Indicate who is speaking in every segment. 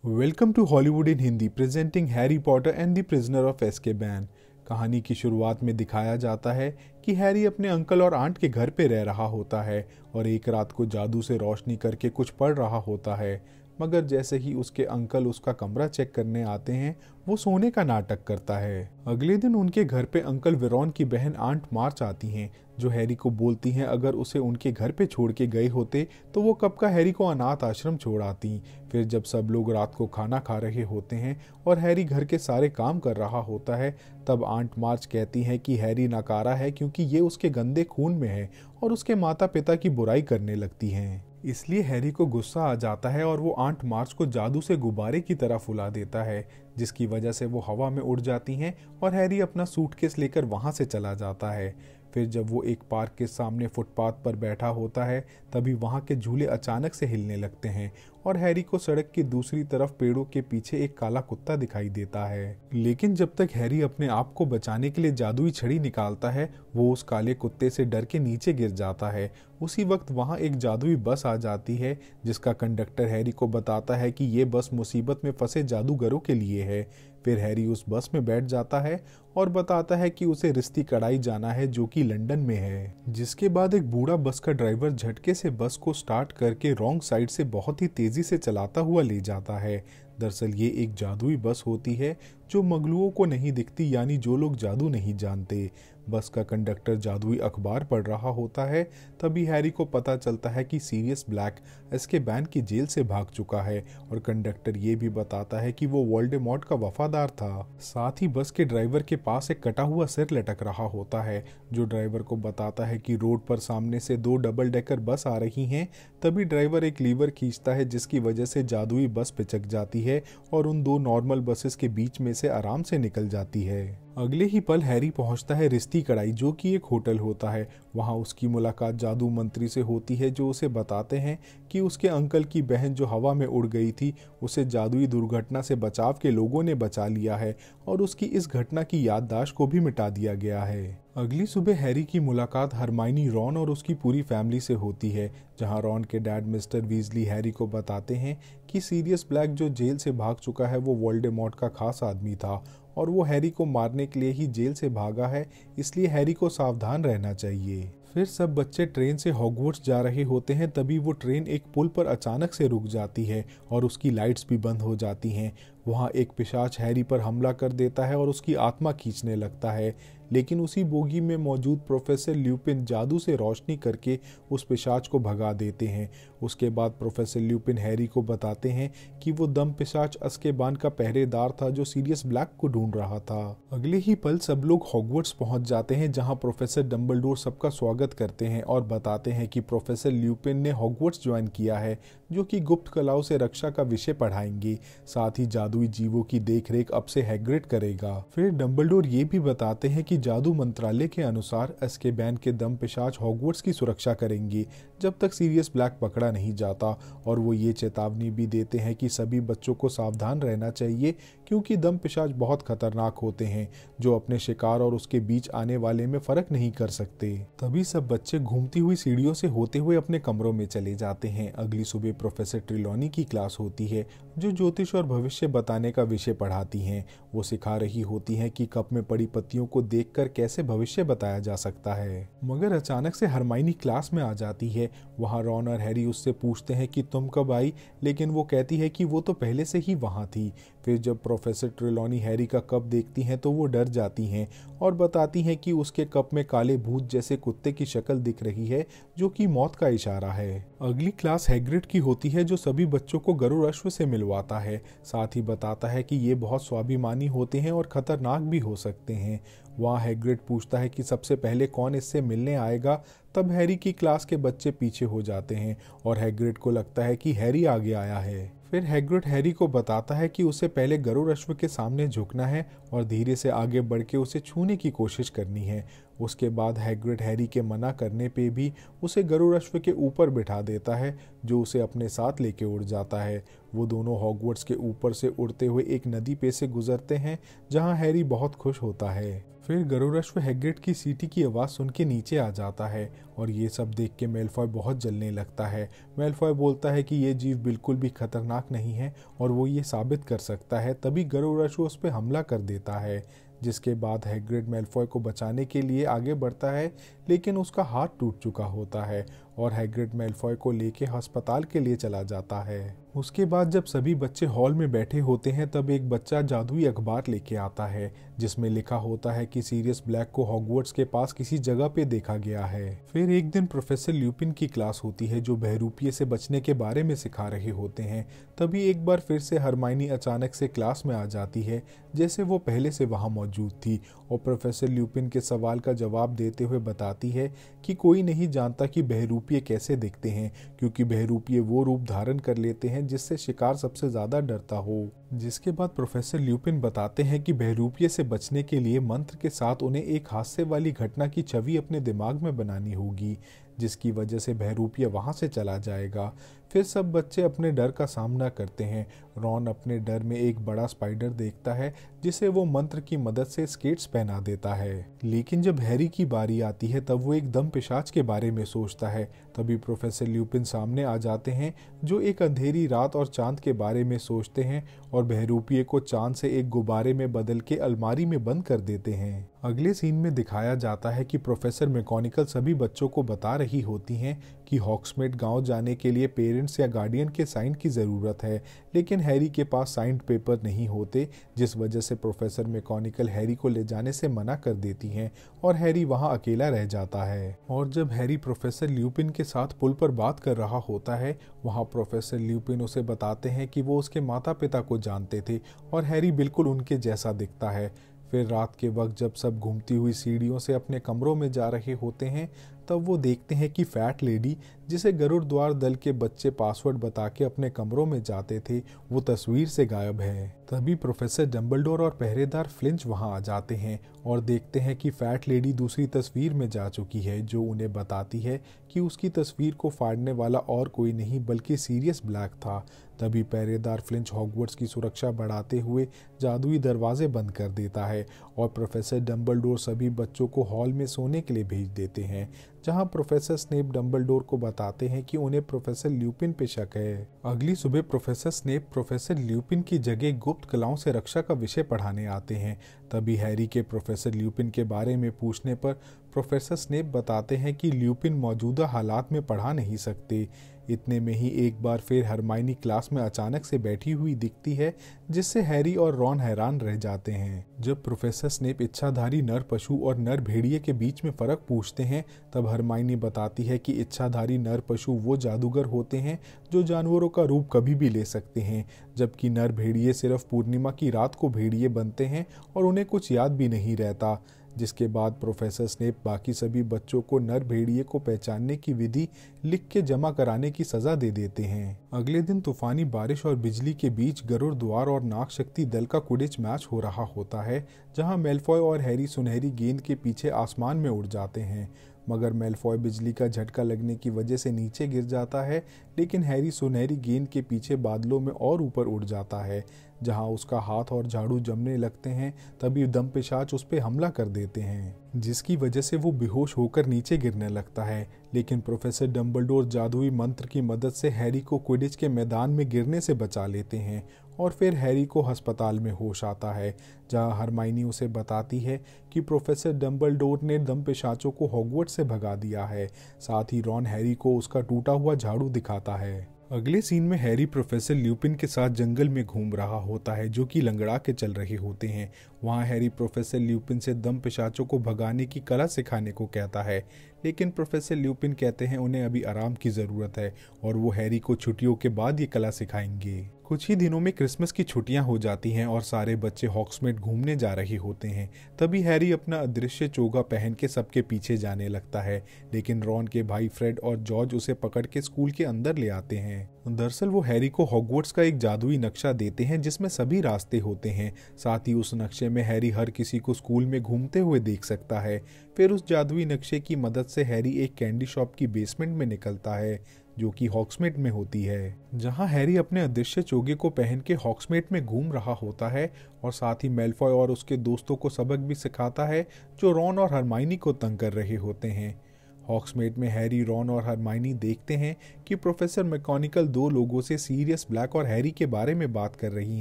Speaker 1: Welcome to Hollywood in Hindi presenting Harry Potter and the prisoner of Azkaban. कहानी की शुरुआत में दिखाया जाता है कि हैरी अपने अंकल और आंट के घर पे रह रहा होता है और एक रात को जादू से रोशनी करके कुछ पढ़ रहा होता है। मगर जैसे ही उसके अंकल उसका कमरा चेक करने आते हैं वो सोने का नाटक करता है। अगले दिन उनके घर पे अंकल वेरॉन की बहन आंट मार्च आती हैं जो हैरी को बोलती हैं अगर उसे उनके घर पे छोड़ के गए होते तो वो कब का हैरी को अनाथ आश्रम छोड़ आती। फिर जब सब लोग रात को खाना खा रहे होते हैं और हैरी घर के सारे काम कर रहा होता है तब आंट मार्च कहती हैं कि हैरी नकारा है क्योंकि ये उसके गंदे खून में है और उसके माता पिता की बुराई करने लगती हैं। इसलिए हैरी को गुस्सा आ जाता है और वो आंट मार्च को जादू से गुब्बारे की तरह फुला देता है जिसकी वजह से वो हवा में उड़ जाती हैं और हैरी अपना सूटकेस लेकर वहां से चला जाता है। फिर जब वो एक पार्क के सामने फुटपाथ पर बैठा होता है तभी वहां के झूले अचानक से हिलने लगते हैं और हैरी को सड़क की दूसरी तरफ पेड़ों के पीछे एक काला कुत्ता दिखाई देता है। लेकिन जब तक हैरी अपने आप को बचाने के लिए जादुई छड़ी निकालता है वो उस काले कुत्ते से डर के नीचे गिर जाता है। उसी वक्त वहां एक जादुई बस आ जाती है जिसका कंडक्टर हैरी को बताता है कि ये बस मुसीबत में फंसे जादूगरों के लिए है। फिर हैरी उस बस में बैठ जाता है और बताता है कि उसे रिश्ती कढ़ाई जाना है जो कि लंदन में है। जिसके बाद एक बूढ़ा बस का ड्राइवर झटके से बस को स्टार्ट करके रॉन्ग साइड से बहुत ही तेजी से चलाता हुआ ले जाता है। दरअसल ये एक जादुई बस होती है जो मगलुओं को नहीं दिखती, यानी जो लोग जादू नहीं जानते। बस का कंडक्टर जादुई अखबार पढ़ रहा होता है तभी हैरी को पता चलता है कि सीरियस ब्लैक एज़्काबान की जेल से भाग चुका है और कंडक्टर ये भी बताता है कि वो वोल्डेमॉर्ट का वफादार था। साथ ही बस के ड्राइवर के पास एक कटा हुआ सिर लटक रहा होता है जो ड्राइवर को बताता है कि रोड पर सामने से दो डबल डेकर बस आ रही हैं। तभी ड्राइवर एक लीवर खींचता है जिसकी वजह से जादुई बस पिचक जाती है और उन दो नॉर्मल बसेस के बीच में से आराम से निकल जाती है। अगले ही पल हैरी पहुंचता है रिश्ती कढ़ाई जो कि एक होटल होता है। वहां उसकी मुलाकात जादू मंत्री से होती है जो उसे बताते हैं कि उसके अंकल की बहन जो हवा में उड़ गई थी उसे जादुई दुर्घटना से बचाव के लोगों ने बचा लिया है और उसकी इस घटना की याददाश्त को भी मिटा दिया गया है। अगली सुबह हैरी की मुलाकात हरमाइनी, रॉन और उसकी पूरी फैमिली से होती है जहां रॉन के डैड मिस्टर वीजली हैरी को बताते हैं कि सीरियस ब्लैक जो जेल से भाग चुका है वो वोल्डेमॉर्ट का खास आदमी था और वो हैरी को मारने के लिए ही जेल से भागा है, इसलिए हैरी को सावधान रहना चाहिए। फिर सब बच्चे ट्रेन से हॉगवर्ट्स जा रहे होते हैं तभी वो ट्रेन एक पुल पर अचानक से रुक जाती है और उसकी लाइट्स भी बंद हो जाती हैं। वहाँ एक पिशाच हैरी पर हमला कर देता है और उसकी आत्मा खींचने लगता है, लेकिन उसी बोगी में मौजूद प्रोफेसर ल्यूपिन जादू से रोशनी करके उस पिशाच को भगा देते हैं। उसके बाद प्रोफेसर ल्यूपिन हैरी को बताते हैं कि वो दम पिशाच एज़्काबान का पहरेदार था जो सीरियस ब्लैक को ढूंढ रहा था। अगले ही पल सब लोग हॉगवर्ट्स पहुंच जाते हैं जहां प्रोफेसर डंबलडोर सबका स्वागत करते हैं और बताते हैं कि प्रोफेसर ल्यूपिन ने हॉगवर्ट्स ज्वाइन किया है जो कि गुप्त कलाओं से रक्षा का विषय पढ़ाएंगे। साथ ही जादुई जीवों की देखरेख अब से हैग्रिड करेगा। फिर डंबलडोर ये भी बताते हैं कि जादू मंत्रालय के अनुसार एज़्काबान के दम पिशाच हॉगवर्ट्स की सुरक्षा करेंगे जब तक सीरियस ब्लैक पकड़ा नहीं जाता और वो ये चेतावनी भी देते हैं कि सभी बच्चों को सावधान रहना चाहिए क्योंकि दम पिशाच बहुत खतरनाक होते हैं जो अपने शिकार और उसके बीच आने वाले में फर्क नहीं कर सकते। तभी सब बच्चे घूमती हुई सीढ़ियों से होते हुए अपने कमरों में चले जाते हैं। अगली सुबह प्रोफेसर ट्रिलॉनी की क्लास होती है जो ज्योतिष और भविष्य बताने का विषय पढ़ाती हैं। वो सिखा रही होती हैं कि कप में पड़ी पत्तियों को देखकर कैसे भविष्य बताया जा सकता है। मगर अचानक से हरमाइनी क्लास में आ जाती है। वहाँ रॉन और हैरी उससे पूछते हैं कि तुम कब आई, लेकिन वो कहती है कि वो तो पहले से ही वहाँ थी। फिर जब प्रोफेसर ट्रिलॉनी हैरी का कप देखती हैं तो वो डर जाती हैं और बताती हैं कि उसके कप में काले भूत जैसे कुत्ते की शक्ल दिख रही है जो कि मौत का इशारा है। अगली क्लास हैग्रिड की होती है जो सभी बच्चों को गरुड़ अश्व से मिलवाता है। साथ ही बताता है कि ये बहुत स्वाभिमानी होते हैं और खतरनाक भी हो सकते हैं। वहाँ हैग्रिड पूछता है कि सबसे पहले कौन इससे मिलने आएगा। तब हैरी की क्लास के बच्चे पीछे हो जाते हैं और हैग्रिड को लगता है कि हैरी आगे आया है। फिर हैग्रिड हैरी को बताता है कि उसे पहले गरुड़ अश्व के सामने झुकना है और धीरे से आगे बढ़ के उसे छूने की कोशिश करनी है। उसके बाद हैग्रिड हैरी के मना करने पे भी उसे गरुड़ अश्व के ऊपर बिठा देता है जो उसे अपने साथ लेके उड़ जाता है। वो दोनों हॉगवर्ट्स के ऊपर से उड़ते हुए एक नदी पे से गुजरते हैं जहाँ हैरी बहुत खुश होता है। फिर गरुड़श्व हैग्रिड की सीटी की आवाज़ सुन के नीचे आ जाता है और ये सब देख के मैलफॉय बहुत जलने लगता है। मैलफॉय बोलता है कि ये जीव बिल्कुल भी खतरनाक नहीं है और वो ये साबित कर सकता है। तभी गरुड़श्व उस पर हमला कर देता है, जिसके बाद हैग्रिड मैलफॉय को बचाने के लिए आगे बढ़ता है, लेकिन उसका हाथ टूट चुका होता है और हैग्रिड मैलफॉय को लेके अस्पताल के लिए चला जाता है। उसके बाद जब सभी बच्चे हॉल में बैठे होते हैं तब एक बच्चा जादुई अखबार लेके आता है जिसमें लिखा होता है कि सीरियस ब्लैक को हॉगवर्ट्स के पास किसी जगह पे देखा गया है। फिर एक दिन प्रोफेसर ल्यूपिन की क्लास होती है जो बहरूपिये से बचने के बारे में सिखा रहे होते हैं। तभी एक बार फिर से हरमाइनी अचानक से क्लास में आ जाती है जैसे वो पहले से वहाँ मौजूद थी और प्रोफेसर ल्यूपिन के सवाल का जवाब देते हुए बताती है कि कोई नहीं जानता कि बहरूपिये कैसे दिखते हैं, क्योंकि बहरूपिये वो रूप धारण कर लेते हैं जिससे शिकार सबसे ज्यादा डरता हो। जिसके बाद प्रोफेसर ल्यूपिन बताते हैं कि बहरूपिये से बचने के लिए मंत्र के साथ उन्हें एक हादसे वाली घटना की छवि अपने दिमाग में बनानी होगी, जिसकी वजह से बहरूपिया वहां से चला जाएगा। फिर सब बच्चे अपने डर का सामना करते हैं। रॉन अपने डर में एक बड़ा स्पाइडर देखता है जिसे वो मंत्र की मदद से स्केट्स पहना देता है। लेकिन जब हैरी की बारी आती है तब वो एक दम पिशाच के बारे में सोचता है। तभी प्रोफेसर ल्यूपिन सामने आ जाते हैं जो एक अंधेरी रात और चांद के बारे में सोचते हैं और बहरूपिये को चांद से एक गुब्बारे में बदल के अलमारी में बंद कर देते हैं। अगले सीन में दिखाया जाता है कि प्रोफेसर मैकगोनागल सभी बच्चों को बता रही होती हैं कि हॉग्समीड गांव जाने के लिए पेरेंट्स या गार्डियन के साइन की ज़रूरत है, लेकिन हैरी के पास साइंड पेपर नहीं होते, जिस वजह से प्रोफेसर मैकगोनागल हैरी को ले जाने से मना कर देती हैं और हैरी वहां अकेला रह जाता है। और जब हैरी प्रोफेसर ल्यूपिन के साथ पुल पर बात कर रहा होता है, वहां प्रोफेसर ल्यूपिन उसे बताते हैं कि वो उसके माता पिता को जानते थे और हैरी बिल्कुल उनके जैसा दिखता है। फिर रात के वक्त जब सब घूमती हुई सीढ़ियों से अपने कमरों में जा रहे होते हैं तब वो देखते हैं कि फैट लेडी, जिसे गरुड़ द्वार दल के बच्चे पासवर्ड बता के अपने कमरों में जाते थे, वो तस्वीर से गायब है। तभी प्रोफेसर डंबलडोर और पहरेदार फ्लिंच वहां आ जाते हैं और देखते हैं कि फैट लेडी दूसरी तस्वीर में जा चुकी है, जो उन्हें बताती है कि उसकी तस्वीर को फाड़ने वाला और कोई नहीं बल्कि सीरियस ब्लैक था। तभी पहरेदार फ्लिंच हॉगवर्ट्स की सुरक्षा बढ़ाते हुए जादुई दरवाजे बंद कर देता है और प्रोफेसर डंबलडोर सभी बच्चों को हॉल में सोने के लिए भेज देते हैं, जहां प्रोफेसर स्नेप डंबलडोर को बताते हैं कि उन्हें प्रोफेसर ल्यूपिन पे शक है। अगली सुबह प्रोफेसर स्नेप प्रोफेसर ल्यूपिन की जगह गुप्त कलाओं से रक्षा का विषय पढ़ाने आते हैं। तभी हैरी के प्रोफेसर ल्यूपिन के बारे में पूछने पर प्रोफेसर स्नेप बताते हैं कि ल्यूपिन मौजूदा हालात में पढ़ा नहीं सकते। इतने में ही एक बार फिर हरमाइनी क्लास में अचानक से बैठी हुई दिखती है, जिससे हैरी और रॉन हैरान रह जाते हैं। जब प्रोफेसर स्नेप इच्छाधारी नर पशु और नर भेड़िए के बीच में फर्क पूछते हैं तब हरमाइनी बताती है कि इच्छाधारी नर पशु वो जादूगर होते हैं जो जानवरों का रूप कभी भी ले सकते हैं, जबकि नर भेड़िए सिर्फ पूर्णिमा की रात को भेड़िए बनते हैं और उन्हें कुछ याद भी नहीं रहता। जिसके बाद प्रोफेसर स्नेप बाकी सभी बच्चों को नर भेड़िए को पहचानने की विधि लिख के जमा कराने की सजा दे देते हैं। अगले दिन तूफानी बारिश और बिजली के बीच गरुड़ द्वार और नाग शक्ति दल का क्विडिच मैच हो रहा होता है, जहां मैलफॉय और हैरी सुनहरी गेंद के पीछे आसमान में उड़ जाते हैं, मगर मैलफॉय बिजली का झटका लगने की वजह से नीचे गिर जाता है, लेकिन हैरी सुनहरी गेंद के पीछे बादलों में और ऊपर उड़ जाता है, जहां उसका हाथ और झाड़ू जमने लगते हैं। तभी दम पिशाच उस पर हमला कर देते हैं, जिसकी वजह से वो बेहोश होकर नीचे गिरने लगता है। लेकिन प्रोफेसर डंबलडोर जादुई मंत्र की मदद से हैरी को क्विडिच के मैदान में गिरने से बचा लेते हैं और फिर हैरी को अस्पताल में होश आता है, जहां हरमाइनी उसे बताती है कि प्रोफेसर डंबलडोर ने दम पिशाचों को हॉगवर्ट्स से भगा दिया है। साथ ही रॉन हैरी को उसका टूटा हुआ झाड़ू दिखाता है। अगले सीन में हैरी प्रोफेसर ल्यूपिन के साथ जंगल में घूम रहा होता है, जो कि लंगड़ा के चल रहे होते हैं। वहाँ हैरी प्रोफेसर ल्यूपिन से दम पिशाचों को भगाने की कला सिखाने को कहता है, लेकिन प्रोफेसर ल्यूपिन कहते हैं उन्हें अभी आराम की ज़रूरत है और वो हैरी को छुट्टियों के बाद ये कला सिखाएंगे। कुछ ही दिनों में क्रिसमस की छुट्टियां हो जाती हैं और सारे बच्चे हॉग्समीड घूमने जा रहे होते हैं। तभी हैरी अपना अदृश्य चोगा पहन के सबके पीछे जाने लगता है, लेकिन रॉन के भाई फ्रेड और जॉर्ज उसे पकड़ के स्कूल के अंदर ले आते हैं। दरअसल वो हैरी को हॉगवर्ट्स का एक जादुई नक्शा देते हैं जिसमें सभी रास्ते होते हैं। साथ ही उस नक्शे में हैरी हर किसी को स्कूल में घूमते हुए देख सकता है। फिर उस जादुई नक्शे की मदद से हैरी एक कैंडी शॉप की बेसमेंट में निकलता है, जो कि हॉग्समीड में होती है, जहां हैरी अपने अदृश्य चोगे को पहन के हॉग्समीड में घूम रहा होता है और साथ ही मैल्फॉय और उसके दोस्तों को सबक भी सिखाता है जो रॉन और हरमाइनी को तंग कर रहे होते हैं। हॉग्समीड में हैरी, रॉन और हरमाइनी देखते हैं कि प्रोफेसर मैकगोनागल दो लोगों से सीरियस ब्लैक और हैरी के बारे में बात कर रही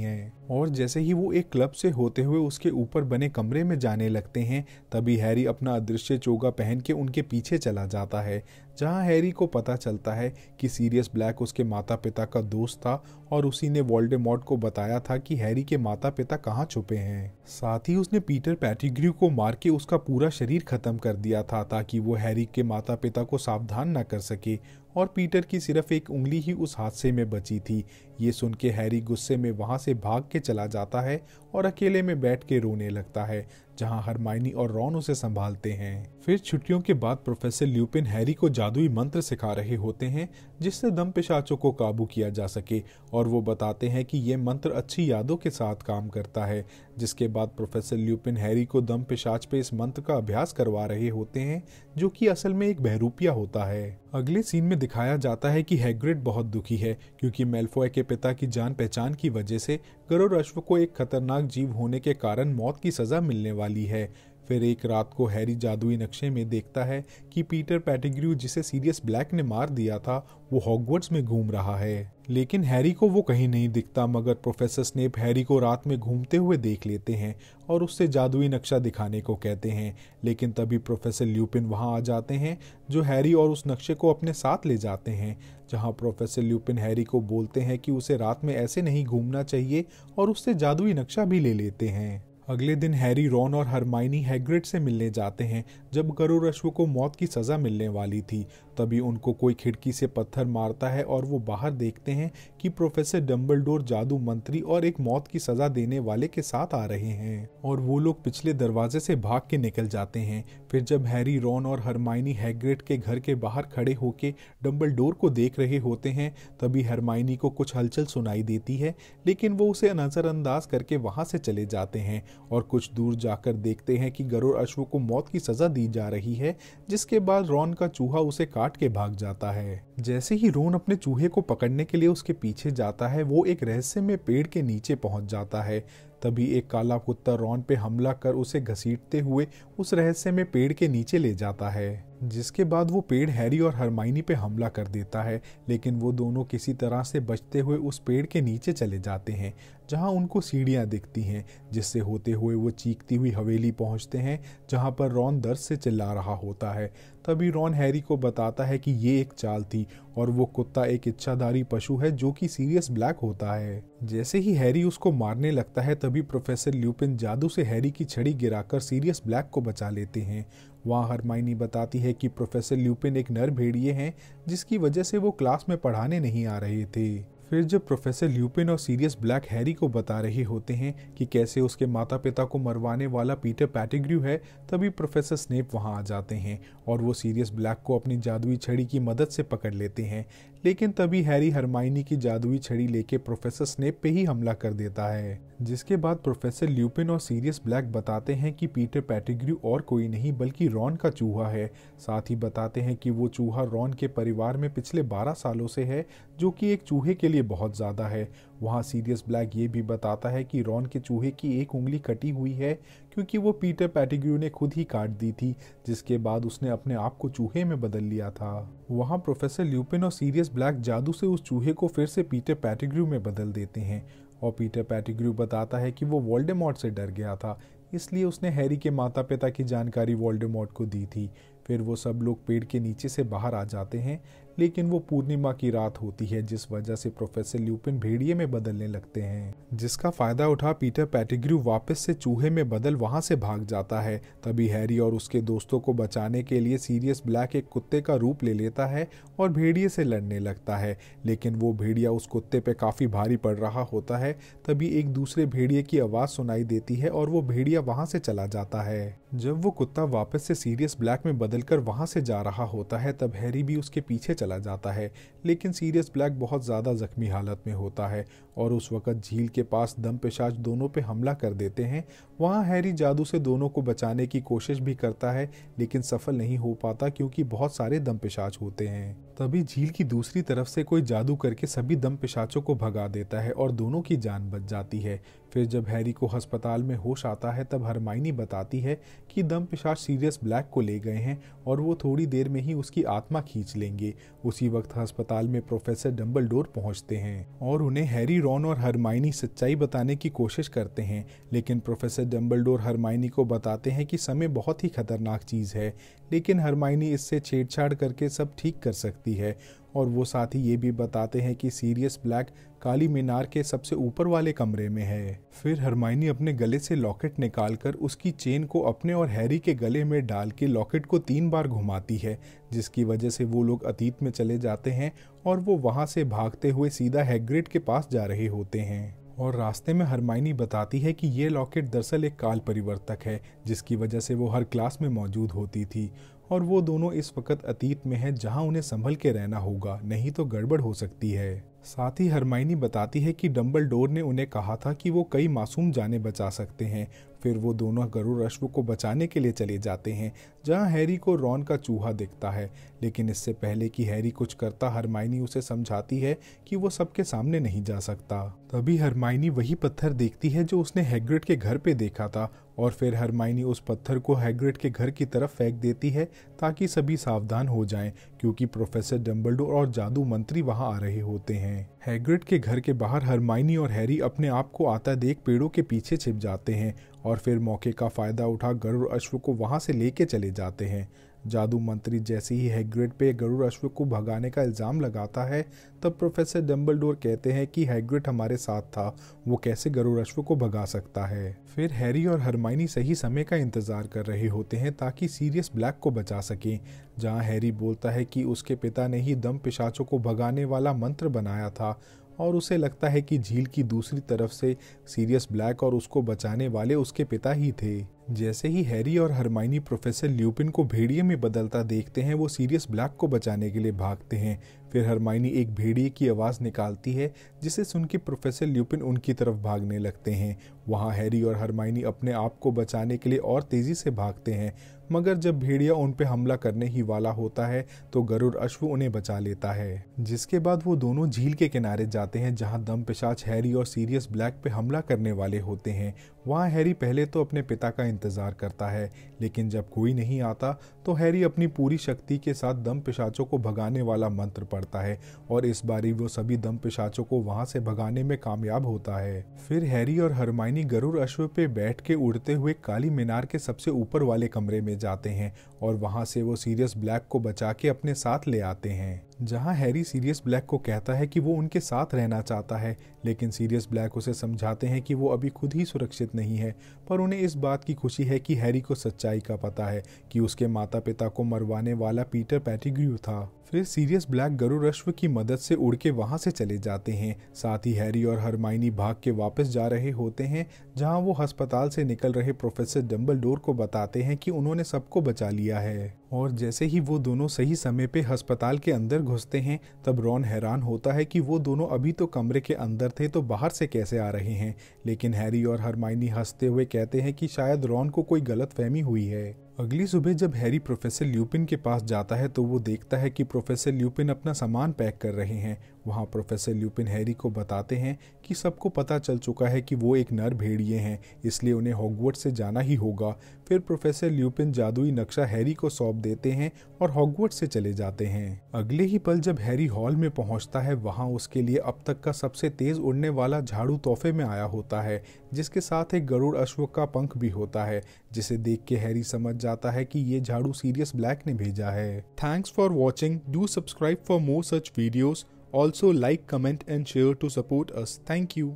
Speaker 1: हैं, और जैसे ही वो एक क्लब से होते हुए उसके ऊपर बने कमरे में जाने लगते हैं, तभी हैरी अपना अदृश्य चोगा पहन के उनके पीछे चला जाता है, जहां हैरी को पता चलता है कि सीरियस ब्लैक उसके माता पिता का दोस्त था और उसी ने वोल्डेमॉर्ट को बताया था कि हैरी के माता पिता कहाँ छुपे हैं। साथ ही उसने पीटर पेटिग्रू को मार के उसका पूरा शरीर खत्म कर दिया था ताकि वो हैरी के माता पिता को सावधान न कर सके, और पीटर की सिर्फ एक उंगली ही उस हादसे में बची थी। ये सुन के हैरी गुस्से में वहां से भाग के चला जाता है और अकेले में बैठ के रोने लगता है, जहां हरमाइनी और रॉन उसे संभालते हैं। फिर छुट्टियों के बाद प्रोफेसर ल्यूपिन हैरी को जादुई मंत्र सिखा रहे होते हैं जिससे दम पिशाचों को काबू किया जा सके, और वो बताते हैं कि ये मंत्र अच्छी यादों के साथ काम करता है। जिसके बाद प्रोफेसर ल्यूपिन हैरी को दम पिशाच पे इस मंत्र का अभ्यास करवा रहे होते हैं, जो कि असल में एक बहरूपिया होता है। अगले सीन में दिखाया जाता है कि हैग्रिड बहुत दुखी है क्योंकि मैल्फॉय के पिता की जान पहचान की वजह से गरुड़ अश्व को एक खतरनाक जीव होने के कारण मौत की सजा मिलने वाली है। फिर एक रात को हैरी जादुई नक्शे में देखता है कि पीटर पेटिग्रू, जिसे सीरियस ब्लैक ने मार दिया था, वो हॉगवर्ट्स में घूम रहा है, लेकिन हैरी को वो कहीं नहीं दिखता। मगर प्रोफेसर स्नेप हैरी को रात में घूमते हुए देख लेते हैं और उससे जादुई नक्शा दिखाने को कहते हैं, लेकिन तभी प्रोफेसर ल्यूपिन वहां आ जाते हैं जो हैरी और उस नक्शे को अपने साथ ले जाते हैं, जहां प्रोफेसर ल्यूपिन हैरी को बोलते हैं कि उसे रात में ऐसे नहीं घूमना चाहिए और उससे जादुई नक्शा भी ले लेते हैं। अगले दिन हैरी, रॉन और हरमाइनी हैग्रिड से मिलने जाते हैं। जब गरुड़ अश्व को मौत की सजा मिलने वाली थी, तभी उनको कोई खिड़की से पत्थर मारता है और वो बाहर देखते हैं कि प्रोफेसर डंबलडोर जादू मंत्री और एक मौत की सजा देने वाले के साथ आ रहे हैं, और वो लोग पिछले दरवाजे से भाग के निकल जाते हैं। फिर जब हैरी, रॉन और हरमाइनी हैग्रिड के घर के बाहर खड़े होके डंबलडोर को देख रहे होते हैं, तभी हरमाइनी को कुछ हलचल सुनाई देती है, लेकिन वो उसे नजरअंदाज करके वहां से चले जाते हैं और कुछ दूर जाकर देखते हैं कि गरुड़ अश्व को मौत की सजा दी जा रही है, जिसके बाद रॉन का चूहा उसे काट के भाग जाता है। जैसे ही रॉन अपने चूहे को पकड़ने के लिए उसके पीछे जाता है, वो एक रहस्यमय पेड़ के नीचे पहुंच जाता है। तभी एक काला कुत्ता रॉन पे हमला कर उसे घसीटते हुए उस रहस्यमय पेड़ के नीचे ले जाता है, जिसके बाद वो पेड़ हैरी और हरमाइनी पे हमला कर देता है, लेकिन वो दोनों किसी तरह से बचते हुए उस पेड़ के नीचे चले जाते हैं, जहां उनको सीढ़ियां दिखती हैं, जिससे होते हुए वो चीखती हुई हवेली पहुंचते हैं, जहां पर रॉन दर्द से चिल्ला रहा होता है। तभी रॉन हैरी को बताता है कि ये एक चाल थी और वो कुत्ता एक इच्छाधारी पशु है जो कि सीरियस ब्लैक होता है। जैसे ही हैरी उसको मारने लगता है, तभी प्रोफेसर ल्यूपिन जादू से हैरी की छड़ी गिराकर सीरियस ब्लैक को बचा लेते हैं। वहाँ हरमाइनी बताती है कि प्रोफेसर ल्यूपिन एक नर भेड़िए हैं, जिसकी वजह से वो क्लास में पढ़ाने नहीं आ रहे थे। फिर जब प्रोफेसर ल्यूपिन और सीरियस ब्लैक हैरी को बता रहे होते हैं कि कैसे उसके माता पिता को मरवाने वाला पीटर पेटिग्रू है, तभी प्रोफेसर स्नेप वहां आ जाते हैं और वो सीरियस ब्लैक को अपनी जादुई छड़ी की मदद से पकड़ लेते हैं, लेकिन तभी हैरी हरमाइनी की जादुई छड़ी लेके प्रोफेसर स्नेप पे ही हमला कर देता है। जिसके बाद प्रोफेसर ल्यूपिन और सीरियस ब्लैक बताते हैं कि पीटर पेटिग्रू और कोई नहीं बल्कि रॉन का चूहा है। साथ ही बताते हैं कि वो चूहा रॉन के परिवार में पिछले 12 सालों से है, जो कि एक चूहे के लिए बहुत ज़्यादा है। वहाँ सीरियस ब्लैक ये भी बताता है कि रॉन के चूहे की एक उंगली कटी हुई है क्योंकि वो पीटर पेटिग्रू ने खुद ही काट दी थी, जिसके बाद उसने अपने आप को चूहे में बदल लिया था। वहाँ प्रोफेसर ल्यूपिन और सीरियस ब्लैक जादू से उस चूहे को फिर से पीटर पेटिग्रू में बदल देते हैं, और पीटर पेटिग्रू बताता है कि वो वोल्डेमॉर्ट से डर गया था, इसलिए उसने हैरी के माता पिता की जानकारी वोल्डेमॉर्ट को दी थी। फिर वो सब लोग पेड़ के नीचे से बाहर आ जाते हैं, लेकिन वो पूर्णिमा की रात होती है, जिस वजह से प्रोफेसर ल्यूपिन भेड़िए में बदलने लगते हैं, जिसका फायदा उठा पीटर पेटिग्रू वापस से चूहे में बदल वहां से भाग जाता है। तभी हैरी और उसके दोस्तों को बचाने के लिए सीरियस ब्लैक एक कुत्ते का रूप ले लेता है और भेड़िए से लड़ने लगता है, लेकिन वो भेड़िया उस कुत्ते पे काफी भारी पड़ रहा होता है। तभी एक दूसरे भेड़िए की आवाज सुनाई देती है और वो भेड़िया वहां से चला जाता है। जब वो कुत्ता वापस से सीरियस ब्लैक में बदलकर वहां से जा रहा होता है, तब हैरी भी उसके पीछे चला जाता है, लेकिन सीरियस ब्लैक बहुत ज़्यादा जख्मी हालत में होता है और उस वक्त झील के पास दमपिशाच दोनों पे हमला कर देते हैं। वहाँ हैरी जादू से दोनों को बचाने की कोशिश भी करता है, लेकिन सफल नहीं हो पाता क्योंकि बहुत सारे दमपिशाच होते हैं। तभी झील की दूसरी तरफ से कोई जादू करके सभी दमपिशाचों को भगा देता है और दोनों की जान बच जाती है। फिर जब हैरी को अस्पताल में होश आता है तब हरमाइनी बताती है कि दमपिशाच सीरियस ब्लैक को ले गए हैं और वो थोड़ी देर में ही उसकी आत्मा खींच लेंगे। उसी वक्त अस्पताल में प्रोफेसर डंबलडोर पहुंचते हैं और उन्हें हैरी, रॉन और हरमाइनी सच्चाई बताने की कोशिश करते हैं, लेकिन प्रोफेसर डंबलडोर हरमाइनी को बताते हैं कि समय बहुत ही खतरनाक चीज़ है, लेकिन हरमाइनी इससे छेड़छाड़ करके सब ठीक कर सकती है। और वो साथ ही ये भी बताते हैं कि सीरियस ब्लैक काली मीनार के सबसे ऊपर वाले कमरे में है। फिर हरमाइनी अपने गले से लॉकेट निकालकर उसकी चेन को अपने और हैरी के गले में डाल के लॉकेट को 3 बार घुमाती है, जिसकी वजह से वो लोग अतीत में चले जाते हैं और वो वहाँ से भागते हुए सीधा हैग्रिड के पास जा रहे होते हैं। और रास्ते में हरमाइनी बताती है कि ये लॉकेट दरअसल एक काल परिवर्तक है, जिसकी वजह से वो हर क्लास में मौजूद होती थी और वो दोनों इस वक्त अतीत में हैं जहां उन्हें संभल के रहना होगा, नहीं तो गड़बड़ हो सकती है। साथ ही हरमाइनी बताती है कि डंबलडोर ने उन्हें कहा था कि वो कई मासूम जानें बचा सकते हैं। फिर वो दोनों गरुड़ अश्व को बचाने के लिए चले जाते हैं, जहां हैरी को रॉन का चूहा दिखता है, लेकिन इससे पहले कि हैरी कुछ करता हरमाइनी उसे समझाती है कि वो सबके सामने नहीं जा सकता। तभी हरमाइनी वही पत्थर देखती है जो उसने हैग्रिड के घर पे देखा था और फिर हरमाइनी उस पत्थर को हैग्रिड के घर की तरफ फेंक देती है ताकि सभी सावधान हो जाएं, क्योंकि प्रोफेसर डंबलडोर और जादू मंत्री वहां आ रहे होते हैं। हैग्रिड के घर के बाहर हरमाइनी और हैरी अपने आप को आता देख पेड़ों के पीछे छिप जाते हैं और फिर मौके का फायदा उठा गरुड़ अश्व को वहां से लेके चले जाते हैं। जादू मंत्री जैसे ही हैग्रिड पे गरुड़ अश्व को भगाने का इल्जाम लगाता है, तब प्रोफेसर डंबलडोर कहते हैं कि हैग्रिड हमारे साथ था, वो कैसे गरुड़ अश्व को भगा सकता है। फिर हैरी और हरमाइनी सही समय का इंतजार कर रहे होते हैं ताकि सीरियस ब्लैक को बचा सकें, जहां हैरी बोलता है कि उसके पिता ने ही दम पिशाचों को भगाने वाला मंत्र बनाया था और उसे लगता है कि झील की दूसरी तरफ से सीरियस ब्लैक और उसको बचाने वाले उसके पिता ही थे। जैसे ही हैरी और हरमाइनी प्रोफेसर ल्यूपिन को भेड़िए में बदलता देखते हैं, वो सीरियस ब्लैक को बचाने के लिए भागते हैं। फिर हरमाइनी एक भेड़िए की आवाज़ निकालती है, जिसे सुन के प्रोफेसर ल्यूपिन उनकी तरफ भागने लगते हैं। वहाँ हैरी और हरमाइनी अपने आप को बचाने के लिए और तेज़ी से भागते हैं, मगर जब भेड़िया उन पे हमला करने ही वाला होता है तो गरुड़ अश्व उन्हें बचा लेता है। जिसके बाद वो दोनों झील के किनारे जाते हैं जहाँ दमपिशाच हैरी और सीरियस ब्लैक पे हमला करने वाले होते हैं। वहाँ हैरी पहले तो अपने पिता का इंतजार करता है, लेकिन जब कोई नहीं आता तो हैरी अपनी पूरी शक्ति के साथ दमपिशाचों को भगाने वाला मंत्र पढ़ता है और इस बारी वो सभी दमपिशाचों को वहां से भगाने में कामयाब होता है। फिर हैरी और हरमाइनी गरुड़ अश्व पे बैठ के उड़ते हुए काली मीनार के सबसे ऊपर वाले कमरे में जाते हैं और वहां से वो सीरियस ब्लैक को बचा के अपने साथ ले आते हैं, जहां हैरी सीरियस ब्लैक को कहता है कि वो उनके साथ रहना चाहता है, लेकिन सीरियस ब्लैक उसे समझाते हैं कि वो अभी खुद ही सुरक्षित नहीं है, पर उन्हें इस बात की खुशी है कि हैरी को सच्चाई का पता है कि उसके माता पिता को मरवाने वाला पीटर पेटिग्रू था। फिर सीरियस ब्लैक गरुड़ अश्व की मदद से उड़ के वहां से चले जाते हैं। साथ ही हैरी और हरमाइनी भाग के वापस जा रहे होते हैं, जहां वो अस्पताल से निकल रहे प्रोफेसर डंबलडोर को बताते हैं कि उन्होंने सबको बचा लिया है। और जैसे ही वो दोनों सही समय पे अस्पताल के अंदर घुसते हैं, तब रॉन हैरान होता है कि वो दोनों अभी तो कमरे के अंदर थे तो बाहर से कैसे आ रहे हैं, लेकिन हैरी और हरमाइनी हंसते हुए कहते हैं कि शायद रॉन को कोई गलतफहमी हुई है। अगली सुबह जब हैरी प्रोफेसर ल्यूपिन के पास जाता है तो वो देखता है कि प्रोफेसर ल्यूपिन अपना सामान पैक कर रहे हैं। वहाँ प्रोफेसर ल्यूपिन हैरी को बताते हैं कि सबको पता चल चुका है कि वो एक नर भेड़िए हैं, इसलिए उन्हें हॉगवर्ट्स से जाना ही होगा। फिर प्रोफेसर ल्यूपिन जादुई नक्शा हैरी को सौंप देते हैं और हॉगवर्ट्स से चले जाते हैं। अगले ही पल जब हैरी हॉल में पहुंचता है, वहाँ उसके लिए अब तक का सबसे तेज उड़ने वाला झाड़ू तोहफे में आया होता है, जिसके साथ एक गरुड़ अश्व का पंख भी होता है, जिसे देख के हैरी समझ जाता है कि ये झाड़ू सीरियस ब्लैक ने भेजा है। Thanks for watching. Do subscribe for more such videos. Also like, comment and share to support us. Thank you.